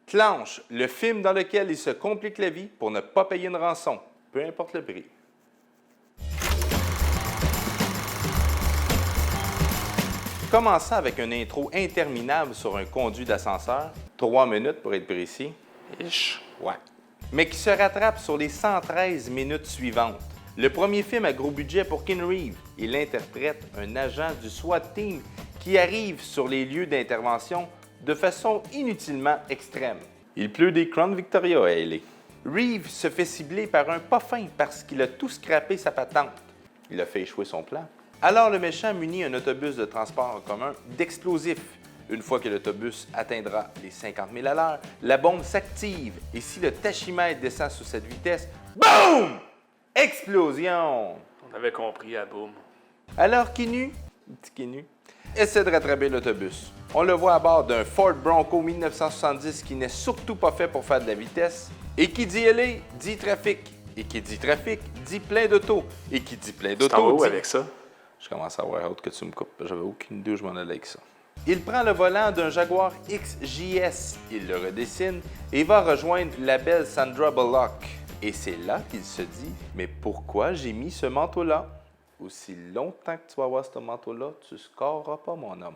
Clanche, le film dans lequel il se complique la vie pour ne pas payer une rançon, peu importe le prix. Commençant avec une intro interminable sur un conduit d'ascenseur, 3 minutes pour être précis. Ouais. Mais qui se rattrape sur les 113 minutes suivantes. Le premier film à gros budget pour Keanu Reeves. Il interprète un agent du SWAT Team qui arrive sur les lieux d'intervention de façon inutilement extrême. Il pleut des Crown Victoria à LA. Reeves se fait cibler par un pas fin parce qu'il a tout scrappé sa patente. Il a fait échouer son plan. Alors le méchant munit un autobus de transport en commun d'explosifs. Une fois que l'autobus atteindra les 50 000 à l'heure, la bombe s'active et si le tachymètre descend sous cette vitesse, BOUM! Explosion! On avait compris à boum. Alors Keanu, petit Keanu, essaie de rattraper l'autobus. On le voit à bord d'un Ford Bronco 1970 qui n'est surtout pas fait pour faire de la vitesse. Et qui dit LA, dit trafic. Et qui dit trafic, dit plein d'autos. Et qui dit plein Tu t'en vas d'autos, où dit... avec ça? Je commence à avoir hâte que tu me coupes. J'avais aucune idée où je m'en allais avec ça. Il prend le volant d'un Jaguar XJS, il le redessine et va rejoindre la belle Sandra Bullock. Et c'est là qu'il se dit « Mais pourquoi j'ai mis ce manteau-là? Aussi longtemps que tu vas avoir ce manteau-là, tu ne scoreras pas, mon homme. »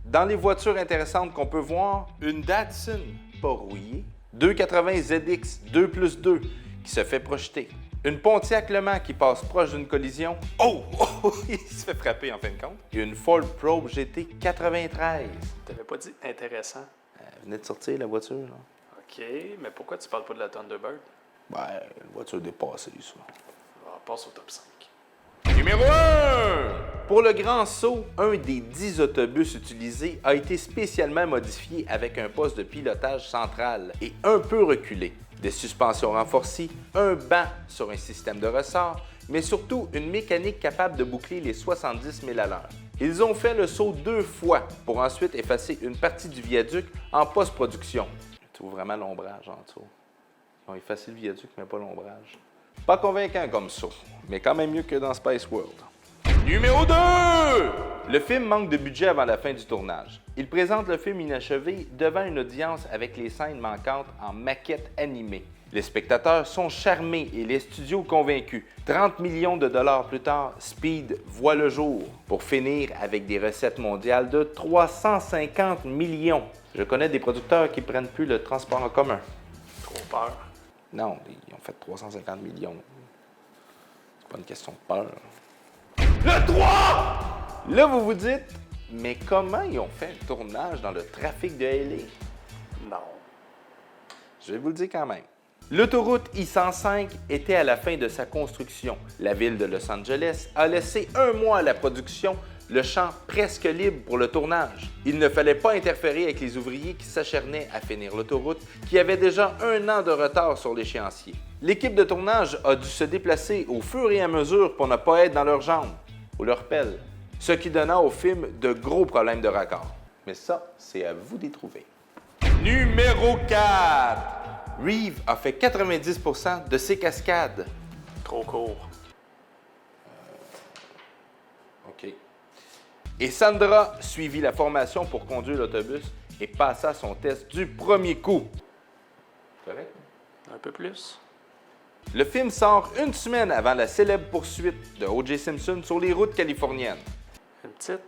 Dans les voitures intéressantes qu'on peut voir, une Datsun, pas rouillée, 280 ZX 2+2 qui se fait projeter. Une Pontiac Le Mans qui passe proche d'une collision. Oh! Il se fait frapper en fin de compte. Et une Ford Probe GT 93. T'avais pas dit intéressant. Elle venait de sortir, la voiture, là. OK, mais pourquoi tu parles pas de la Thunderbird? Ben, une voiture dépassée, ça. On passe au top 5. Numéro 1! Pour le grand saut, un des 10 autobus utilisés a été spécialement modifié avec un poste de pilotage central et un peu reculé. Des suspensions renforcées, un banc sur un système de ressort, mais surtout une mécanique capable de boucler les 70 000 à l'heure. Ils ont fait le saut 2 fois pour ensuite effacer une partie du viaduc en post-production. Je trouve vraiment l'ombrage en dessous. Ils ont effacé le viaduc, mais pas l'ombrage. Pas convaincant comme ça, mais quand même mieux que dans Space World. Numéro 2! Le film manque de budget avant la fin du tournage. Il présente le film inachevé devant une audience avec les scènes manquantes en maquette animée. Les spectateurs sont charmés et les studios convaincus. 30 millions de dollars plus tard, Speed voit le jour pour finir avec des recettes mondiales de 350 millions. Je connais des producteurs qui prennent plus le transport en commun. Trop peur. Non, ils ont fait 350 millions. C'est pas une question de peur. Le 3! Là, vous vous dites, mais comment ils ont fait le tournage dans le trafic de LA? Non. Je vais vous le dire quand même. L'autoroute I-105 était à la fin de sa construction. La ville de Los Angeles a laissé un mois à la production, le champ presque libre pour le tournage. Il ne fallait pas interférer avec les ouvriers qui s'acharnaient à finir l'autoroute, qui avait déjà 1 an de retard sur l'échéancier. L'équipe de tournage a dû se déplacer au fur et à mesure pour ne pas être dans leurs jambes ou leurs pelles, ce qui donna au film de gros problèmes de raccord. Mais ça, c'est à vous d'y trouver. Numéro 4! Reeves a fait 90% de ses cascades. Trop court. OK. Et Sandra suivit la formation pour conduire l'autobus et passa son test du premier coup. Correct? Un peu plus. Le film sort 1 semaine avant la célèbre poursuite de O.J. Simpson sur les routes californiennes. Une petite.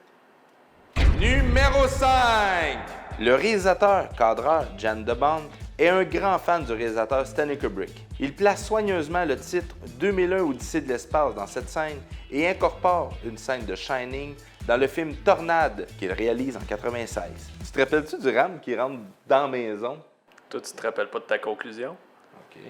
Numéro 5! Le réalisateur cadreur Jan de Bond est un grand fan du réalisateur Stanley Kubrick. Il place soigneusement le titre 2001 Odyssée de l'espace dans cette scène et incorpore une scène de Shining dans le film Tornade qu'il réalise en 1996. Tu te rappelles-tu du rame qui rentre dans la maison? Toi, tu te rappelles pas de ta conclusion? OK.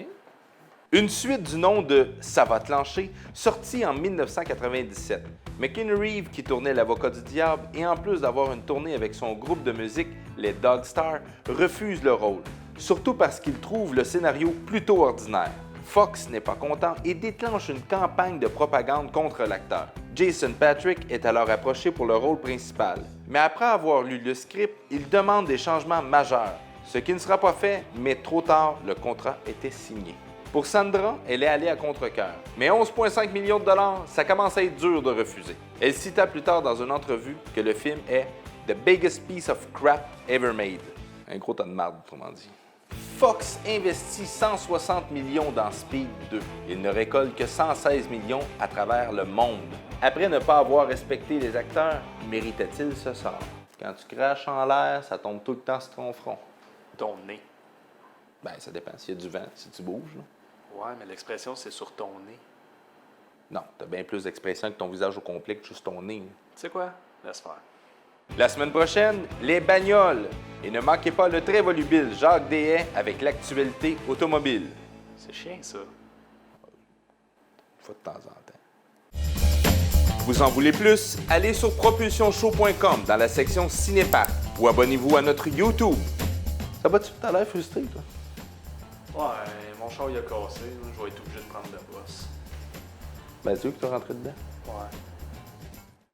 Une suite du nom de Ça va te lancer, sortie en 1997. Mais Keanu Reeves, qui tournait L'Avocat du Diable, et en plus d'avoir une tournée avec son groupe de musique, les Dog Stars, refuse le rôle. Surtout parce qu'il trouve le scénario plutôt ordinaire. Fox n'est pas content et déclenche une campagne de propagande contre l'acteur. Jason Patric est alors approché pour le rôle principal. Mais après avoir lu le script, il demande des changements majeurs. Ce qui ne sera pas fait, mais trop tard, le contrat était signé. Pour Sandra, elle est allée à contre-cœur. Mais 11,5 millions de dollars, ça commence à être dur de refuser. Elle cita plus tard dans une entrevue que le film est « the biggest piece of crap ever made ». Un gros tas de marde, autrement dit. Fox investit 160 millions dans Speed 2. Il ne récolte que 116 millions à travers le monde. Après ne pas avoir respecté les acteurs, méritait-il ce sort? Quand tu craches en l'air, ça tombe tout le temps sur ton front. Ton nez. Ben, ça dépend s'il y a du vent, si tu bouges. Là. Ouais, mais l'expression, c'est sur ton nez. Non, t'as bien plus d'expression que ton visage au complet que juste ton nez. Tu sais quoi? Laisse faire. La semaine prochaine, les bagnoles. Et ne manquez pas le très volubile Jacques Deshaies avec l'actualité automobile. C'est chiant, ça. Une fois de temps en temps. Vous en voulez plus? Allez sur propulsionshow.com dans la section Cinéparc ou abonnez-vous à notre YouTube. Ça va-tu? T'as l'air frustré, toi? Ouais, mon char il a cassé. Je vais être obligé de prendre la bosse. Ben, c'est eux qui t'ont rentré dedans. Ouais.